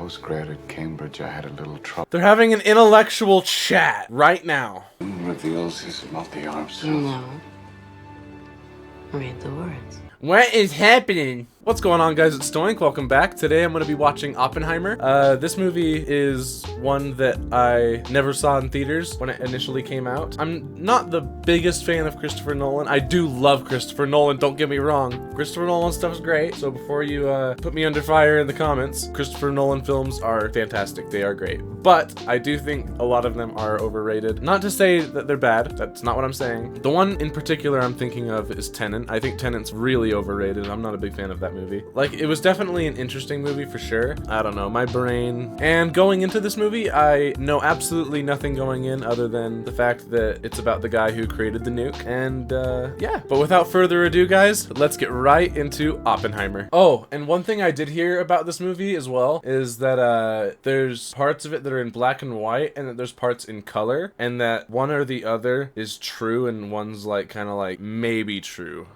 postgrad at Cambridge, I had a little trouble. They're having an intellectual chat right now. Reveals his multi-arm cells. No. Read the words. What is happening? What's going on, guys? It's Stoink. Welcome back. Today I'm going to be watching Oppenheimer. This movie is one that I never saw in theaters when it initially came out. I'm not the biggest fan of Christopher Nolan. I do love Christopher Nolan, don't get me wrong. Christopher Nolan stuff is great, so before you put me under fire in the comments, Christopher Nolan films are fantastic. They are great. But I do think a lot of them are overrated. Not to say that they're bad. That's not what I'm saying. The one in particular I'm thinking of is Tenet. I think Tenet's really overrated. I'm not a big fan of that movie. Like, it was definitely an interesting movie for sure. I don't know, my brain. And going into this movie, I know absolutely nothing going in other than the fact that it's about the guy who created the nuke. And yeah, but without further ado, guys, let's get right into Oppenheimer. Oh, and one thing I did hear about this movie as well is that there's parts of it that are in black and white and that there's parts in color, and that one or the other is true and one's like kind of like maybe true.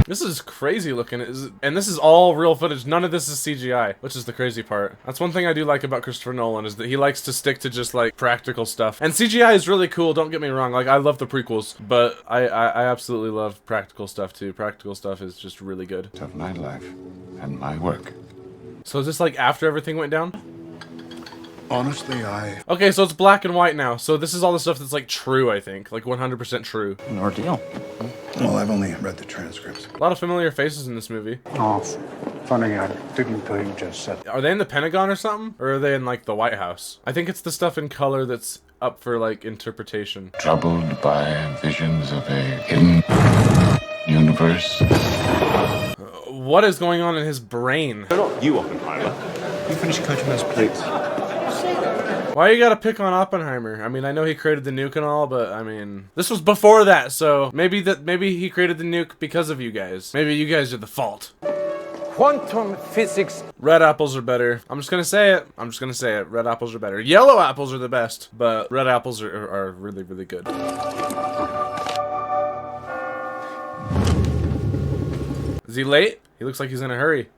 This is crazy looking, and this is all real footage. None of this is CGI, which is the crazy part. That's one thing I do like about Christopher Nolan, is that he likes to stick to just like practical stuff. And CGI is really cool, don't get me wrong. Like, I love the prequels, but I absolutely love practical stuff too. Practical stuff is just really good. Of my life and my work. So is this like after everything went down? Honestly, Okay, so it's black and white now. So this is all the stuff that's like true, I think. Like 100% true. An ordeal. Well, I've only read the transcripts. A lot of familiar faces in this movie. Oh, funny, I didn't know you just said. Are they in the Pentagon or something? Or are they in like the White House? I think it's the stuff in color that's up for like interpretation. Troubled by visions of a hidden universe. What is going on in his brain? Not you, Oppenheimer. You finished coaching those plates. Why you gotta pick on Oppenheimer? I mean, I know he created the nuke and all, but I mean, this was before that, so maybe he created the nuke because of you guys. Maybe you guys are the fault. Quantum physics. Red apples are better. I'm just gonna say it. Red apples are better. Yellow apples are the best, but red apples are really, really good. Is he late? He looks like he's in a hurry.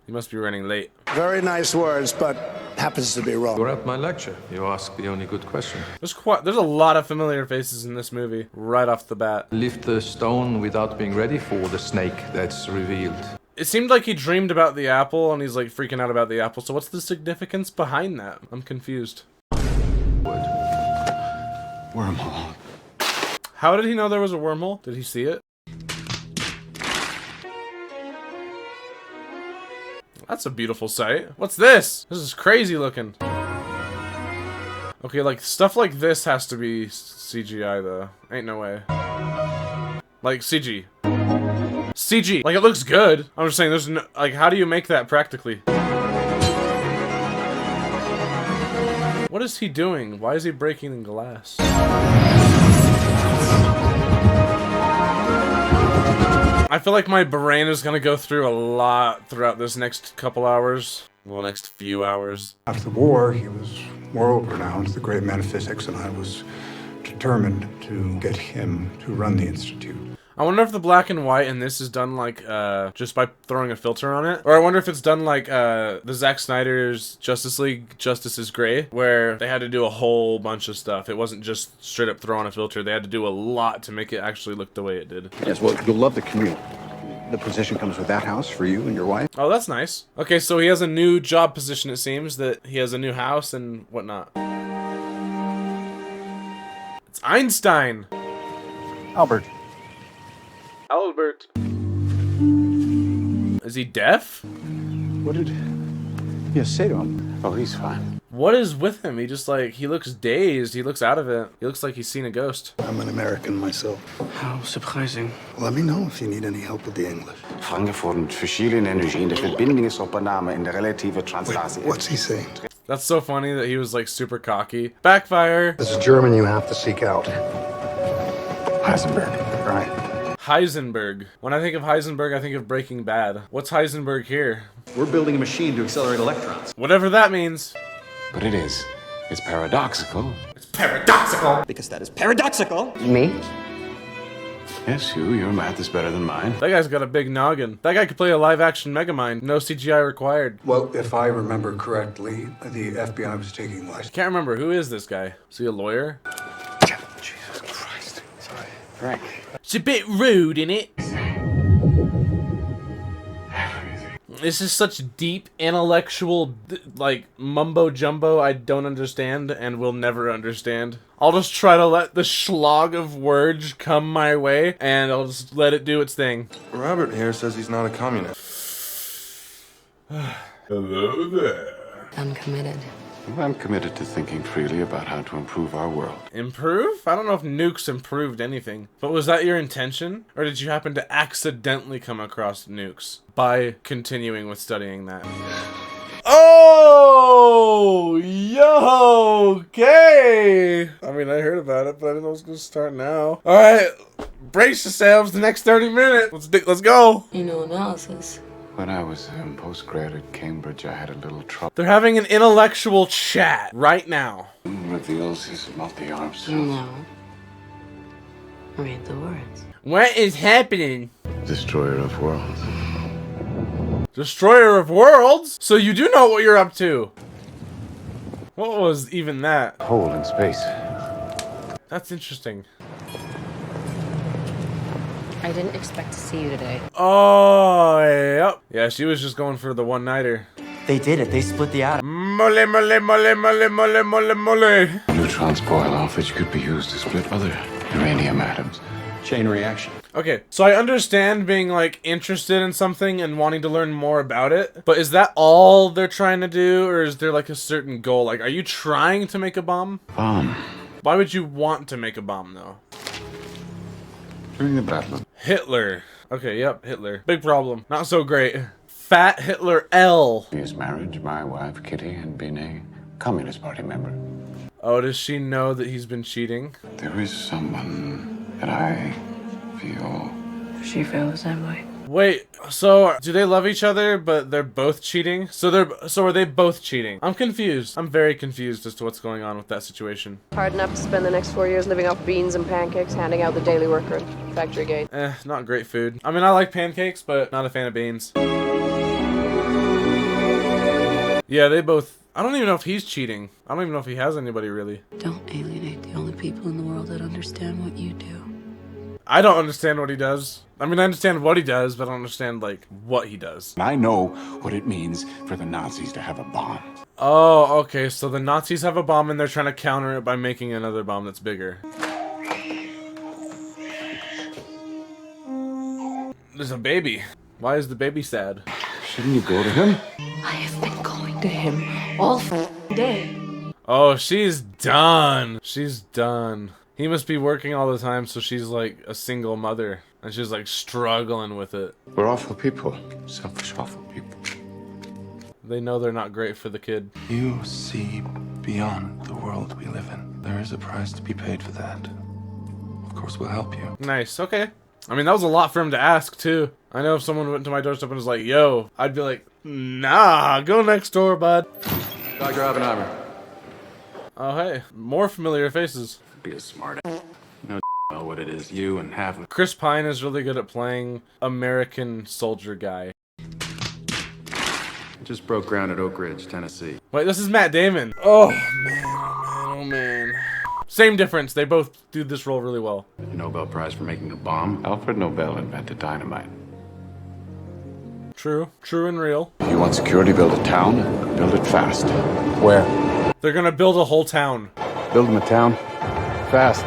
He must be running late. Very nice words, but happens to be wrong. You're at my lecture. You ask the only good question. There's a lot of familiar faces in this movie right off the bat. Lift the stone without being ready for the snake that's revealed. It seemed like he dreamed about the apple and he's like freaking out about the apple. So what's the significance behind that? I'm confused. Wormhole. How did he know there was a wormhole? Did he see it? That's a beautiful sight. What's this? This is crazy looking. Okay, like, stuff like this has to be CGI, though. Ain't no way. Like, CG. CG! Like, it looks good. I'm just saying, there's no... Like, how do you make that practically? What is he doing? Why is he breaking the glass? I feel like my brain is gonna go through a lot throughout this next couple hours. Well, next few hours. After the war, he was world-renowned, the great man of physics, and I was determined to get him to run the institute. I wonder if the black and white in this is done like, just by throwing a filter on it. Or I wonder if it's done like, the Zack Snyder's Justice League, Justice is Gray, where they had to do a whole bunch of stuff. It wasn't just straight up throw on a filter. They had to do a lot to make it actually look the way it did. Yes, well, you'll love the commute. The position comes with that house for you and your wife. Oh, that's nice. Okay, so he has a new job position, it seems, that he has a new house and whatnot. It's Einstein! Albert. Albert. Is he deaf? What did you say to him? Oh, he's fine. What is with him? He just like, he looks dazed. He looks out of it. He looks like he's seen a ghost. I'm an American myself. How surprising. Let me know if you need any help with the English. Vanggevonden verschillende energieën. De verbinding is opname in de relatieve translatie. What's he saying? That's so funny that he was like super cocky. Backfire. This is German you have to seek out. Heisenberg. Right. Heisenberg. When I think of Heisenberg, I think of Breaking Bad. What's Heisenberg here? We're building a machine to accelerate electrons. Whatever that means. But it is. It's paradoxical. It's paradoxical! Because that is paradoxical. Me? Yes, Hugh, your math is better than mine. That guy's got a big noggin. That guy could play a live-action Megamind. No CGI required. Well, if I remember correctly, the FBI was taking license. Can't remember. Who is this guy? Is he a lawyer? Jesus Christ. Sorry. Frank. It's a bit rude, innit? This is such deep, intellectual, like, mumbo-jumbo I don't understand and will never understand. I'll just try to let the slog of words come my way, and I'll just let it do its thing. Robert here says he's not a communist. Hello there. I'm committed. I'm committed to thinking freely about how to improve our world. Improve? I don't know if nukes improved anything. But was that your intention? Or did you happen to accidentally come across nukes by continuing with studying that? Oh! Yo! Okay! I mean, I heard about it, but I didn't know it was going to start now. Alright, brace yourselves the next 30 minutes. Let's go! You know analysis. When I was in postgrad at Cambridge, I had a little trouble. They're having an intellectual chat right now. Reveals his multi-arm self. No. Read the words. What is happening? Destroyer of worlds. Destroyer of worlds? So you do know what you're up to. What was even that? Hole in space. That's interesting. I didn't expect to see you today. Oh, yep. Yeah, she was just going for the one-nighter. They did it. They split the atom. Mole, mole, mole, mole, mole, mole, mole. Neutrons boil off, which could be used to split other uranium atoms. Chain reaction. Okay, so I understand being, like, interested in something and wanting to learn more about it, but is that all they're trying to do, or is there, like, a certain goal? Like, are you trying to make a bomb? Bomb. Why would you want to make a bomb, though? During the battle. Hitler. Okay, yep, Hitler. Big problem. Not so great. Fat Hitler L. His marriage, my wife, Kitty, and being a Communist Party member. Oh, does she know that he's been cheating? There is someone that I feel... She feels the same way. Wait, so do they love each other, but they're both cheating? So are they both cheating? I'm confused. I'm very confused as to what's going on with that situation. Hard enough to spend the next 4 years living off beans and pancakes, handing out the daily worker at Factory Gate. Not great food. I mean, I like pancakes, but not a fan of beans. Yeah, they both... I don't even know if he's cheating. I don't even know if he has anybody, really. Don't alienate the only people in the world that understand what you do. I don't understand what he does. I mean, I understand what he does, but I don't understand, like, what he does. I know what it means for the Nazis to have a bomb. Oh, okay, so the Nazis have a bomb and they're trying to counter it by making another bomb that's bigger. There's a baby. Why is the baby sad? Shouldn't you go to him? I have been going to him all day. Oh, she's done. She's done. He must be working all the time, so she's like a single mother. And she's like struggling with it. We're awful people. Selfish, awful people. They know they're not great for the kid. You see beyond the world we live in. There is a price to be paid for that. Of course, we'll help you. Nice, okay. I mean, that was a lot for him to ask, too. I know if someone went to my doorstep and was like, yo, I'd be like, nah, go next door, bud. Dr. Oppenheimer. Oh, hey, more familiar faces. Be a smart ass. You know what it is, you and half of... Chris Pine is really good at playing American soldier guy. Just broke ground at Oak Ridge, Tennessee. Wait, this is Matt Damon. Oh, man, oh, man, oh, man. Same difference. They both do this role really well. Nobel Prize for making a bomb. Alfred Nobel invented dynamite. True. True and real. You want security, build a town, build it fast. Where? They're gonna build a whole town. Build them a town. Fast.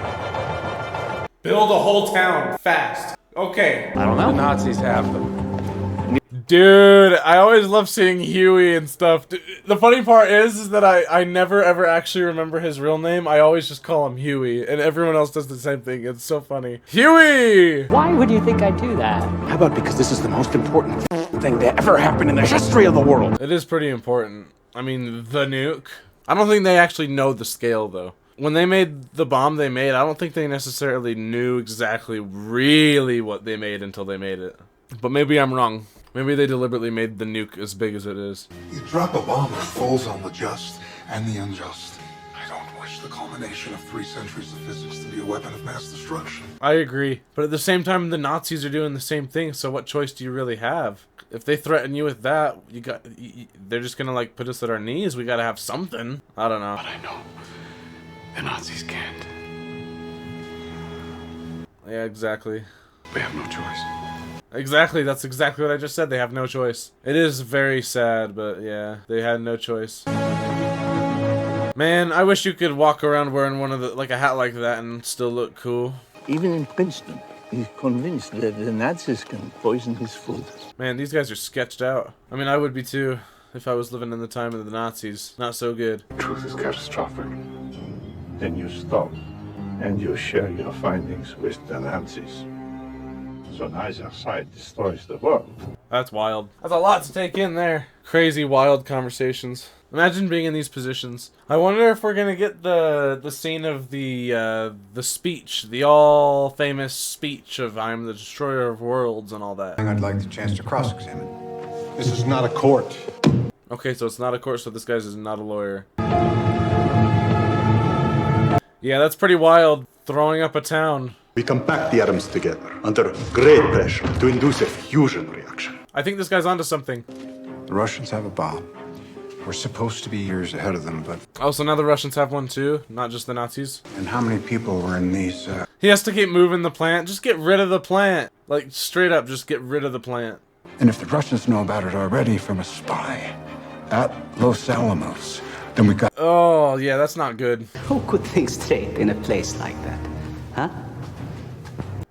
Build a whole town. Fast. Okay. I don't know. The Nazis have them. Dude, I always love seeing Huey and stuff. The funny part is that I never ever actually remember his real name. I always just call him Huey, and everyone else does the same thing. It's so funny. Huey! Why would you think I'd do that? How about because this is the most important thing to ever happen in the history of the world? It is pretty important. I mean, the nuke. I don't think they actually know the scale, though. When they made the bomb they made, I don't think they necessarily knew exactly really what they made until they made it. But maybe I'm wrong. Maybe they deliberately made the nuke as big as it is. You drop a bomb that falls on the just and the unjust. I don't wish acknowledge the culmination of 3 centuries of physics to be a weapon of mass destruction. I agree. But at the same time, the Nazis are doing the same thing, so what choice do you really have? If they threaten you with that, they're just gonna like put us at our knees. We gotta have something. I don't know. But I know the Nazis can't. Yeah, exactly. We have no choice. Exactly, that's exactly what I just said. They have no choice. It is very sad, but yeah, they had no choice. Man, I wish you could walk around wearing one of the like a hat like that and still look cool. Even in Princeton, he's convinced that the Nazis can poison his food. Man, these guys are sketched out. I mean, I would be too if I was living in the time of the Nazis. Not so good. Truth is catastrophic. Then you stop and you share your findings with the Nazis. So neither side destroys the world. That's wild. That's a lot to take in there. Crazy, wild conversations. Imagine being in these positions. I wonder if we're gonna get the scene of the speech, the all famous speech of "I'm the destroyer of worlds" and all that. I'd like the chance to cross-examine. This is not a court. Okay, so it's not a court, so this guy's is not a lawyer. Yeah, that's pretty wild. Throwing up a town. We compact the atoms together under great pressure to induce a fusion reaction. I think this guy's onto something. The Russians have a bomb. We're supposed to be years ahead of them, but... Oh, so now the Russians have one too, not just the Nazis? And how many people were in these, He has to keep moving the plant. Just get rid of the plant. Like, straight up, just get rid of the plant. And if the Russians know about it already from a spy at Los Alamos, then we got... Oh, yeah, that's not good. Who could think straight in a place like that? Huh?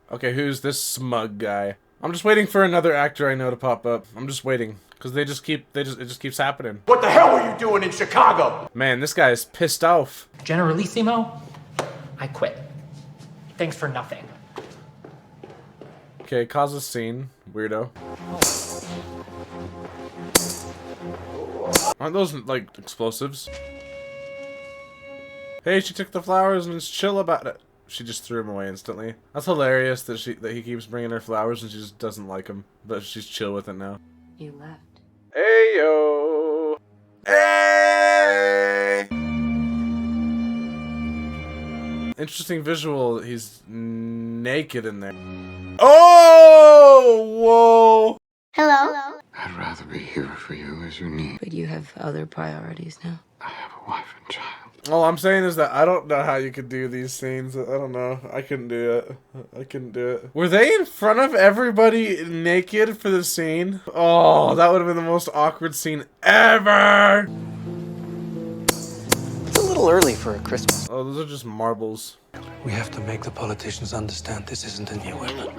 Okay, who's this smug guy? I'm just waiting for another actor I know to pop up. I'm just waiting. Because it just keeps happening. What the hell were you doing in Chicago? Man, this guy is pissed off. Generalissimo, I quit. Thanks for nothing. Okay, cause a scene. Weirdo. Aren't those, like, explosives? Hey, she took the flowers and is chill about it. She just threw them away instantly. That's hilarious that he keeps bringing her flowers and she just doesn't like them. But she's chill with it now. You left. Hey yo! Hey! Interesting visual. He's naked in there. Oh! Whoa! Hello? I'd rather be here for you as you need. But you have other priorities now. I have a wife and child. All I'm saying is that I don't know how you could do these scenes. I don't know. I couldn't do it. I couldn't do it. Were they in front of everybody naked for the scene? Oh, that would have been the most awkward scene ever! It's a little early for a Christmas. Oh, those are just marbles. We have to make the politicians understand this isn't a new weapon.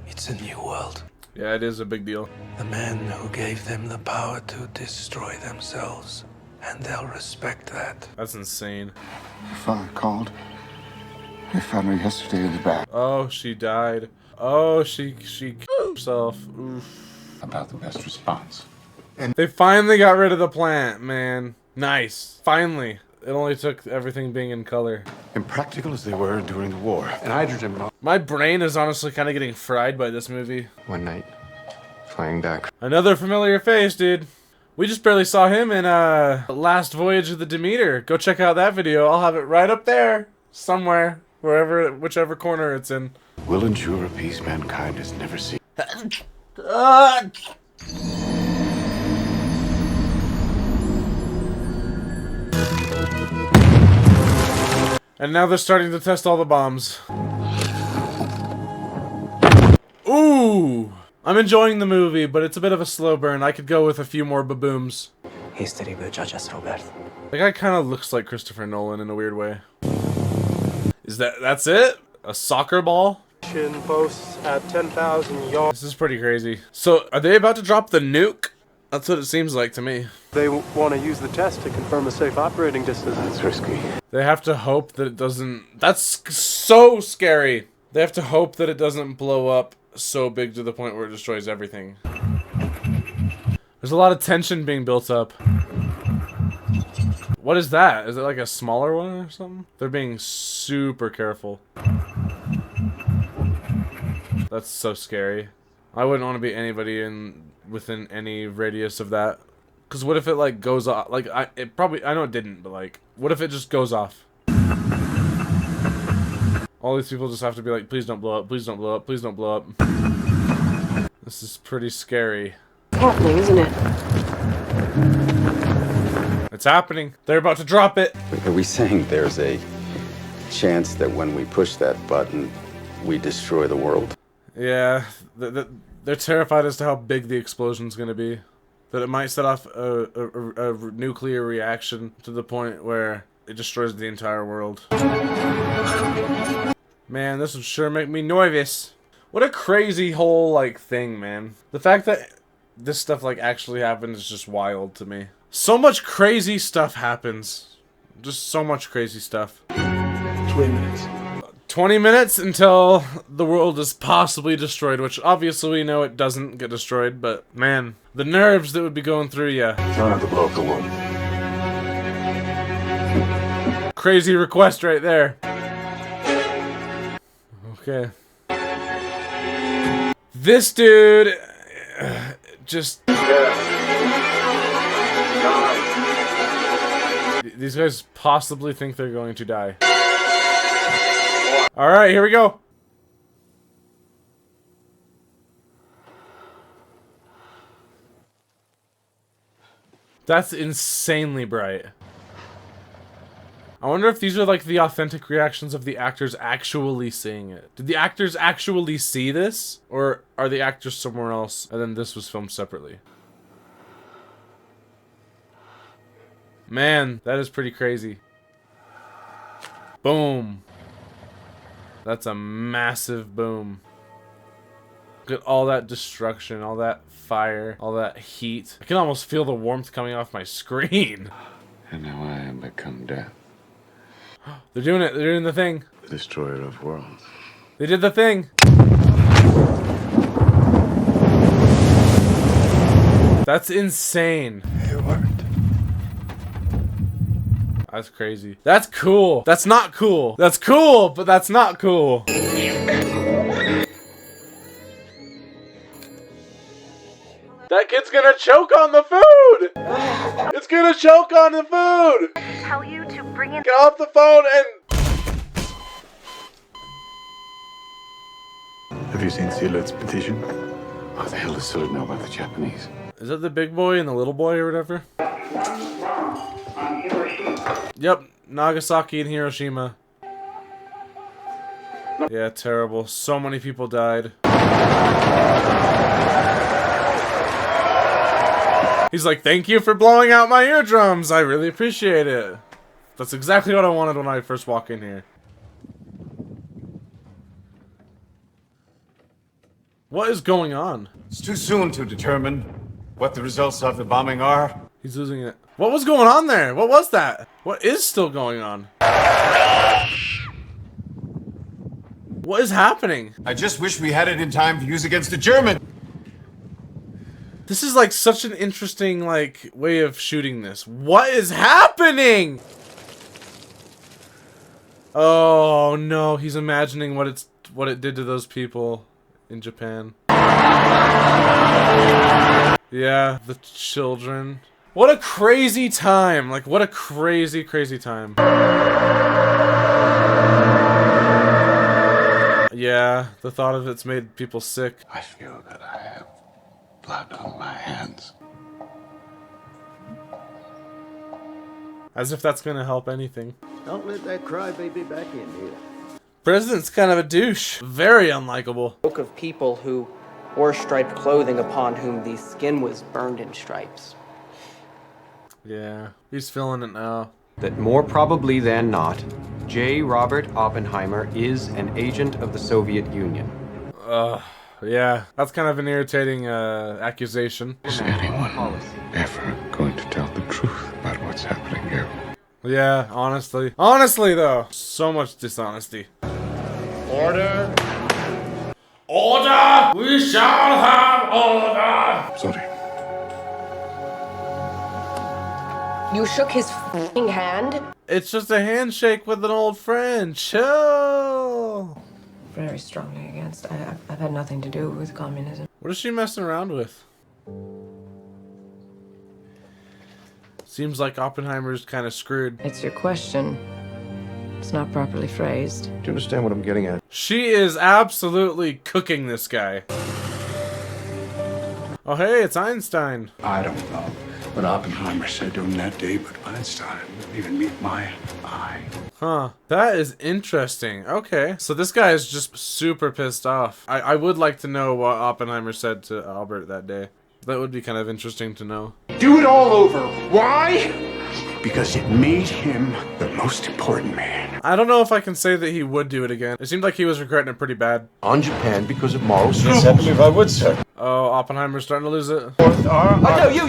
It's a new world. Yeah, it is a big deal. The men who gave them the power to destroy themselves. And they'll respect that. That's insane. Your father called. I found her yesterday in the back. Oh, she died. Oh, she killed herself. Oof. About the best response. And they finally got rid of the plant, man. Nice. Finally. It only took everything being in color. Impractical as they were during the war. And hydrogen bomb. My brain is honestly kind of getting fried by this movie. One night, flying back. Another familiar face, dude. We just barely saw him in Last Voyage of the Demeter. Go check out that video. I'll have it right up there. Somewhere. Wherever, whichever corner it's in. Will ensure a peace mankind has never seen. And now they're starting to test all the bombs. Ooh! I'm enjoying the movie, but it's a bit of a slow burn. I could go with a few more babooms. History will judge us, Robert. The guy kind of looks like Christopher Nolan in a weird way. Is that's it? A soccer ball? Posts at 10,000 yards. This is pretty crazy. So, are they about to drop the nuke? That's what it seems like to me. They want to use the test to confirm a safe operating distance. That's risky. They have to hope that it doesn't... That's so scary. They have to hope that it doesn't blow up so big to the point where it destroys everything. There's a lot of tension being built up. What is that? Is it like a smaller one or something? They're being super careful. That's so scary. I wouldn't want to be anybody within any radius of that Because what if it like goes off? Like I know it didn't, but like, what if it just goes off? All these people just have to be like, please don't blow up, please don't blow up, please don't blow up. This is pretty scary. It's happening, isn't it? It's happening. They're about to drop it. Are we saying there's a chance that when we push that button, we destroy the world? Yeah, they're terrified as to how big the explosion's going to be. That it might set off a nuclear reaction to the point where it destroys the entire world. Man, this would sure make me nervous. What a crazy whole, like, thing, man. The fact that this stuff, like, actually happened is just wild to me. So much crazy stuff happens. Just so much crazy stuff. 20 minutes. 20 minutes until the world is possibly destroyed, which obviously we know it doesn't get destroyed, but man, the nerves that would be going through you. Try not to blow up the world. Crazy request right there. Okay. This dude just... These guys possibly think they're going to die. Alright, here we go. That's insanely bright. I wonder if these are like the authentic reactions of the actors actually seeing it. Did the actors actually see this? Or are the actors somewhere else and then this was filmed separately? Man, that is pretty crazy. Boom. That's a massive boom. Look at all that destruction, all that fire, all that heat. I can almost feel the warmth coming off my screen. And now I am become death. They're doing it. They're doing the thing. The destroyer of worlds. They did the thing. That's insane. It worked. That's crazy. That's cool. That's not cool. That's cool, but that's not cool. That kid's gonna choke on the food! It's gonna choke on the food! Tell you to bring in. Get off the phone and... Have you seen Cillian's petition? What the hell does Cillian know about the Japanese? Is that the big boy and the little boy or whatever? Yep, Nagasaki and Hiroshima. Yeah, terrible. So many people died. He's like, thank you for blowing out my eardrums. I really appreciate it. That's exactly what I wanted when I first walked in here. What is going on? It's too soon to determine what the results of the bombing are. He's losing it. What was going on there? What was that? What is still going on? What is happening? I just wish we had it in time to use against the German. This is like such an interesting like way of shooting this. What is happening? Oh no, he's imagining what it did to those people in Japan. Yeah, the children. What a crazy time. Like what a crazy, crazy time. Yeah, the thought of it's made people sick. I feel that I have blood on my hands. As if that's gonna help anything. Don't let that crybaby back in here. President's kind of a douche. Very unlikable. Book of people who wore striped clothing upon whom the skin was burned in stripes. Yeah, he's feeling it now. That more probably than not, J. Robert Oppenheimer is an agent of the Soviet Union. Yeah, that's kind of an irritating accusation. Is anyone ever going to tell the truth about what's happening here? Yeah, honestly. Honestly, though. So much dishonesty. Order! Order! We shall have order! Sorry. You shook his f***ing hand? It's just a handshake with an old friend. Chill. Very strongly against. I've had nothing to do with communism. What is she messing around with? Seems like Oppenheimer's kind of screwed. It's your question. It's not properly phrased. Do you understand what I'm getting at? She is absolutely cooking this guy. Oh, hey, it's Einstein. I don't know what Oppenheimer said to him that day, but Einstein wouldn't even meet my eye. Huh. That is interesting. Okay. So this guy is just super pissed off. I would like to know what Oppenheimer said to Albert that day. That would be kind of interesting to know. Do it all over. Why? Because it made him the most important man. I don't know if I can say that he would do it again. It seemed like he was regretting it pretty bad. On Japan because of moral Yes, I believe I would, sir. Oh, Oppenheimer's starting to lose it. No, you.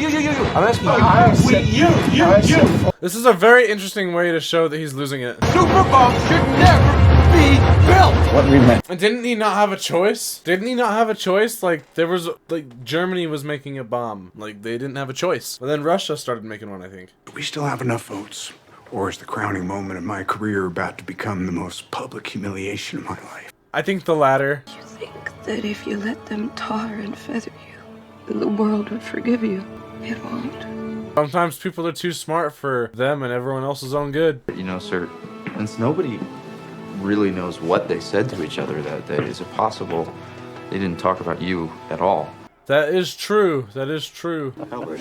I'm asking you. This is a very interesting way to show that he's losing it. Superbombs should never be built. What we meant. And didn't he not have a choice? Didn't he not have a choice? Like, there was, like, Germany was making a bomb. Like, they didn't have a choice. But then Russia started making one, I think. Do we still have enough votes? Or is the crowning moment of my career about to become the most public humiliation of my life? I think the latter. You think that if you let them tar and feather you, then the world would forgive you. It won't. Sometimes people are too smart for them and everyone else's own good. You know, sir, since nobody really knows what they said to each other that day, is it possible they didn't talk about you at all? That is true. That is true. Albert.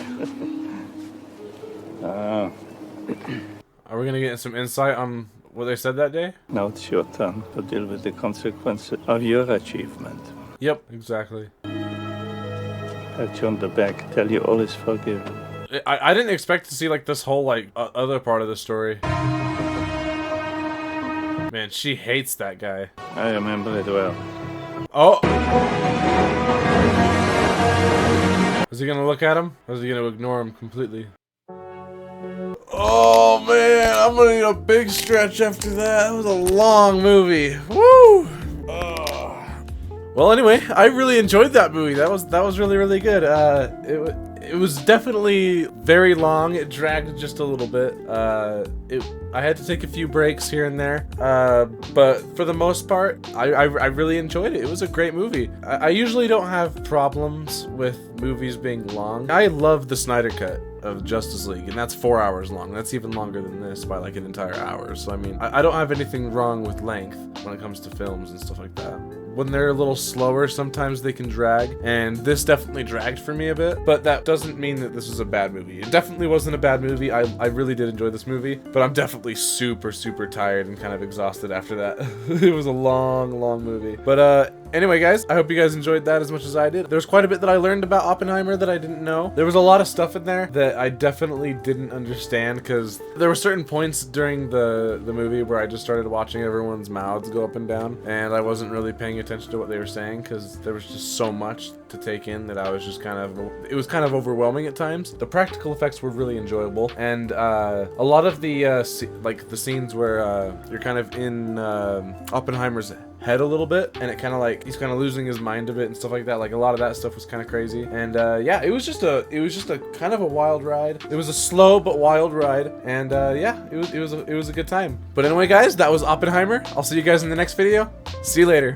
Are we gonna get some insight on what they said that day? Now it's your turn to deal with the consequences of your achievement. Yep, exactly. Pat you on the back, tell you all is forgiven. I didn't expect to see like this whole like other part of the story. Man, she hates that guy. I remember it well. Oh! Is he gonna look at him? Or is he gonna ignore him completely? Oh man, I'm gonna need a big stretch after that. That was a long movie. Woo! Well, anyway, I really enjoyed that movie. That was really, really good. It was definitely very long. It dragged just a little bit. I had to take a few breaks here and there. But for the most part, I really enjoyed it. It was a great movie. I usually don't have problems with movies being long. I love the Snyder Cut of Justice League, and that's 4 hours long. That's even longer than this by like an entire hour. So I mean, I don't have anything wrong with length when it comes to films and stuff like that. When they're a little slower, sometimes they can drag, and this definitely dragged for me a bit, but that doesn't mean that this is a bad movie. It definitely wasn't a bad movie. I really did enjoy this movie, but I'm definitely super tired and kind of exhausted after that. It was a long movie. But anyway, guys, I hope you guys enjoyed that as much as I did. There's quite a bit that I learned about Oppenheimer that I didn't know. There was a lot of stuff in there that I definitely didn't understand, because there were certain points during the movie where I just started watching everyone's mouths go up and down, and I wasn't really paying attention to what they were saying because there was just so much to take in that I was just it was kind of overwhelming at times. The practical effects were really enjoyable, and a lot of the the scenes where you're kind of in Oppenheimer's head a little bit, and it kind of like he's kind of losing his mind a bit and stuff like that. Like a lot of that stuff was kind of crazy, and yeah, it was just a kind of a wild ride. It was a slow but wild ride, and yeah, it was a good time. But anyway, guys, that was Oppenheimer. I'll see you guys in the next video. See you later.